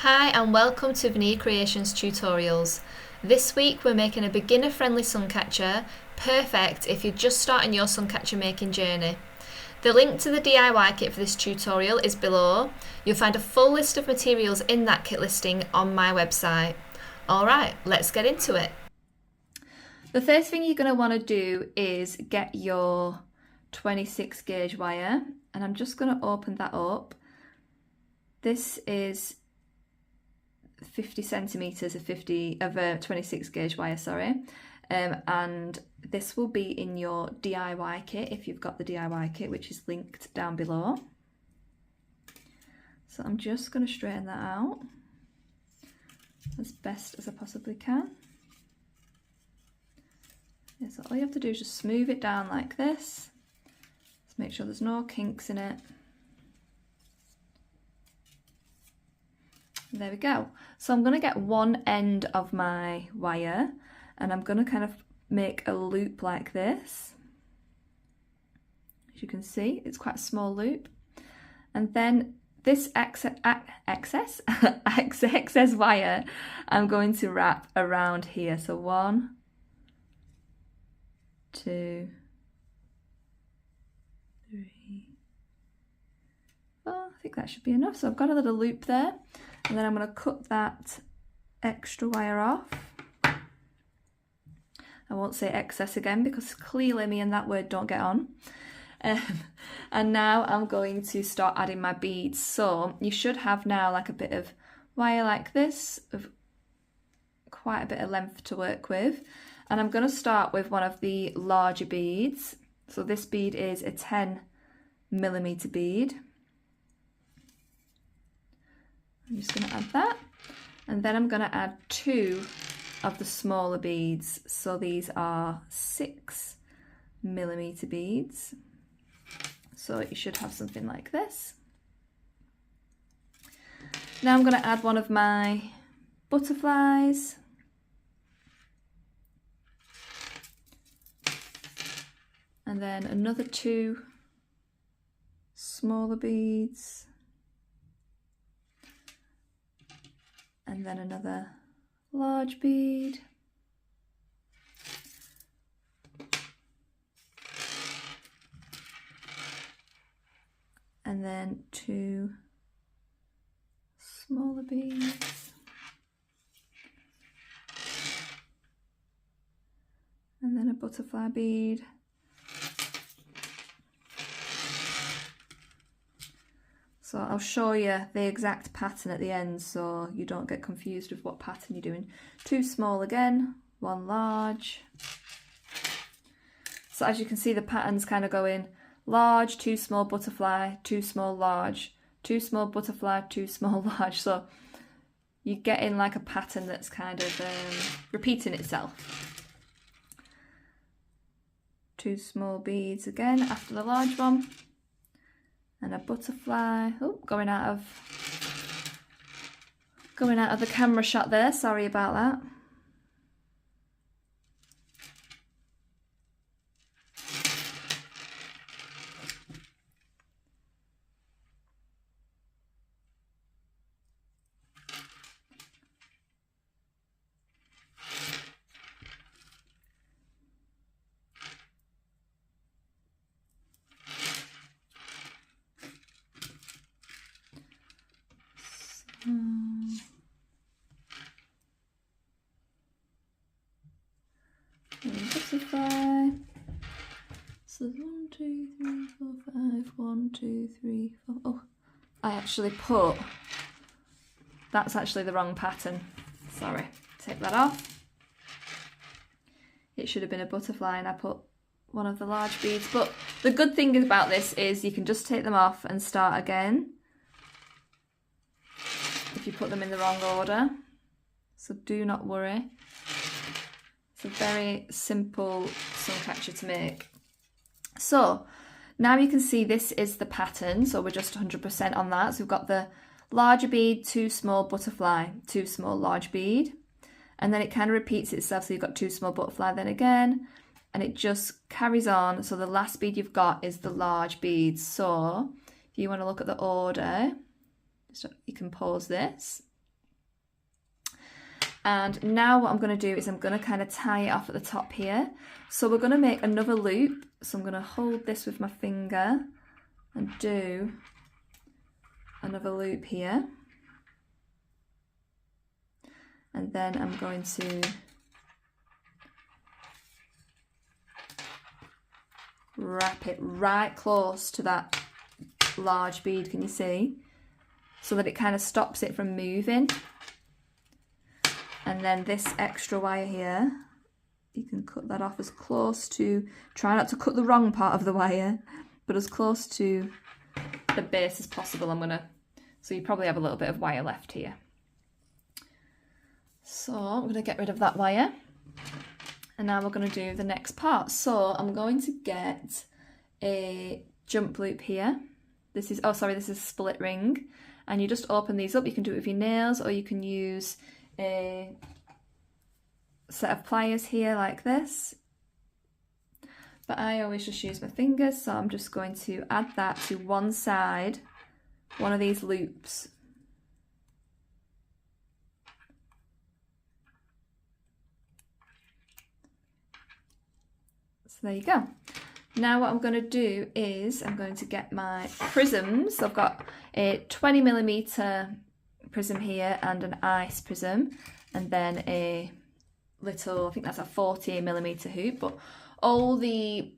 Hi and welcome to Veneer Creations Tutorials. This week we're making a beginner friendly suncatcher, perfect if you're just starting your suncatcher making journey. The link to the DIY kit for this tutorial is below. You'll find a full list of materials in that kit listing on my website. Alright, let's get into it. The first thing you're going to want to do is get your 26 gauge wire, and I'm just going to open that up. This is 50 centimeters of 26 gauge wire, and this will be in your DIY kit if you've got the DIY kit, which is linked down below. So I'm just going to straighten that out as best as I possibly can. Yeah, so all you have to do is just smooth it down like this. Just make sure there's no kinks in it. There we go. So I'm going to get one end of my wire and I'm going to kind of make a loop like this. As you can see, it's quite a small loop. And then this excess wire I'm going to wrap around here. So 1, 2, 3, 4. I think that should be enough. So I've got a little loop there. And then I'm going to cut that extra wire off. I won't say excess again because clearly me and that word don't get on. And now I'm going to start adding my beads. So you should have now like a bit of wire like this, of quite a bit of length to work with. And I'm going to start with one of the larger beads. So this bead is a 10mm bead. I'm just going to add that, and then I'm going to add 2 of the smaller beads. So these are 6mm beads. So you should have something like this. Now I'm going to add one of my butterflies. And then another 2 smaller beads. And then another large bead. And then 2 smaller beads. And then a butterfly bead. So I'll show you the exact pattern at the end so you don't get confused with what pattern you're doing. 2 small again, 1 large. So as you can see, the pattern's kind of going large, 2 small butterfly, 2 small large, 2 small butterfly, 2 small large. So you're getting like a pattern that's kind of repeating itself. 2 small beads again after the large one. And a butterfly. Oh, going out of the camera shot there. Sorry about that. Butterfly. So 1, 2, 3, 4, 5. 1, 2, 3, 4. Oh, I actually put. That's actually the wrong pattern. Sorry. Take that off. It should have been a butterfly, and I put one of the large beads. But the good thing about this is you can just take them off and start again if you put them in the wrong order. So do not worry. It's a very simple suncatcher to make. So now you can see this is the pattern. So we're just 100% on that. So we've got the larger bead, 2 small butterfly, 2 small large bead. And then it kind of repeats itself. So you've got 2 small butterfly then again. And it just carries on. So the last bead you've got is the large bead. So if you want to look at the order, so you can pause this. And now what I'm going to do is I'm going to kind of tie it off at the top here. So we're going to make another loop. So I'm going to hold this with my finger and do another loop here. And then I'm going to wrap it right close to that large bead, can you see? So that it kind of stops it from moving. And then this extra wire here, you can cut that off as close to, try not to cut the wrong part of the wire, but as close to the base as possible. So you probably have a little bit of wire left here. So I'm going to get rid of that wire. And now we're going to do the next part. So I'm going to get a jump loop here. This is a split ring. And you just open these up. You can do it with your nails, or you can use a set of pliers here like this. But I always just use my fingers, so I'm just going to add that to one side, one of these loops. So there you go. Now what I'm going to do is I'm going to get my prisms. So I've got a 20mm prism here and an ice prism, and then a little, I think that's a 40mm hoop. But all the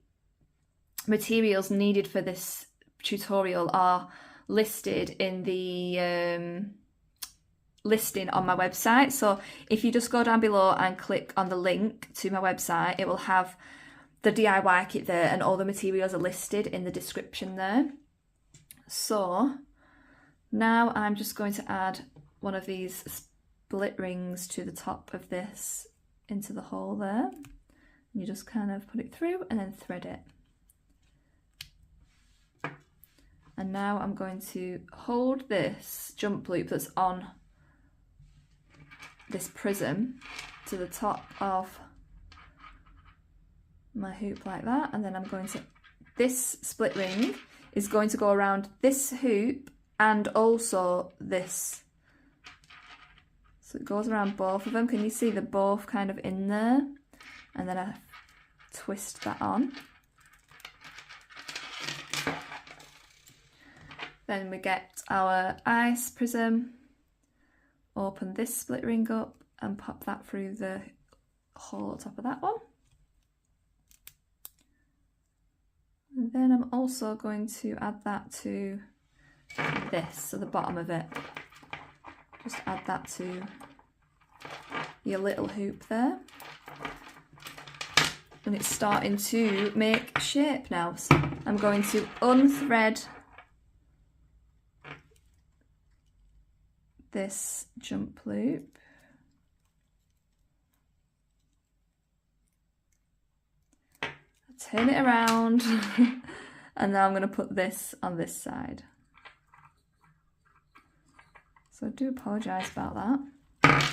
materials needed for this tutorial are listed in the listing on my website. So if you just go down below and click on the link to my website, it will have the DIY kit there, and all the materials are listed in the description there. So now I'm just going to add one of these split rings to the top of this into the hole there. You just kind of put it through and then thread it. And now I'm going to hold this jump loop that's on this prism to the top of my hoop like that, and then I'm going to, this split ring is going to go around this hoop and also this. So it goes around both of them. Can you see they're both kind of in there? And then I twist that on. Then we get our ice prism, open this split ring up and pop that through the hole at the top of that one. And then I'm also going to add that to this, so the bottom of it. Just add that to your little hoop there. And it's starting to make shape now. So I'm going to unthread this jump loop. Turn it around and now I'm going to put this on this side. So I do apologise about that.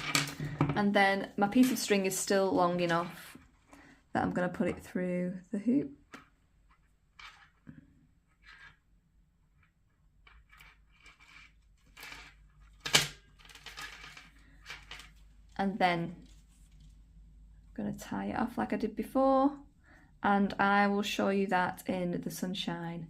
And then my piece of string is still long enough that I'm going to put it through the hoop. And then I'm going to tie it off like I did before. And I will show you that in the sunshine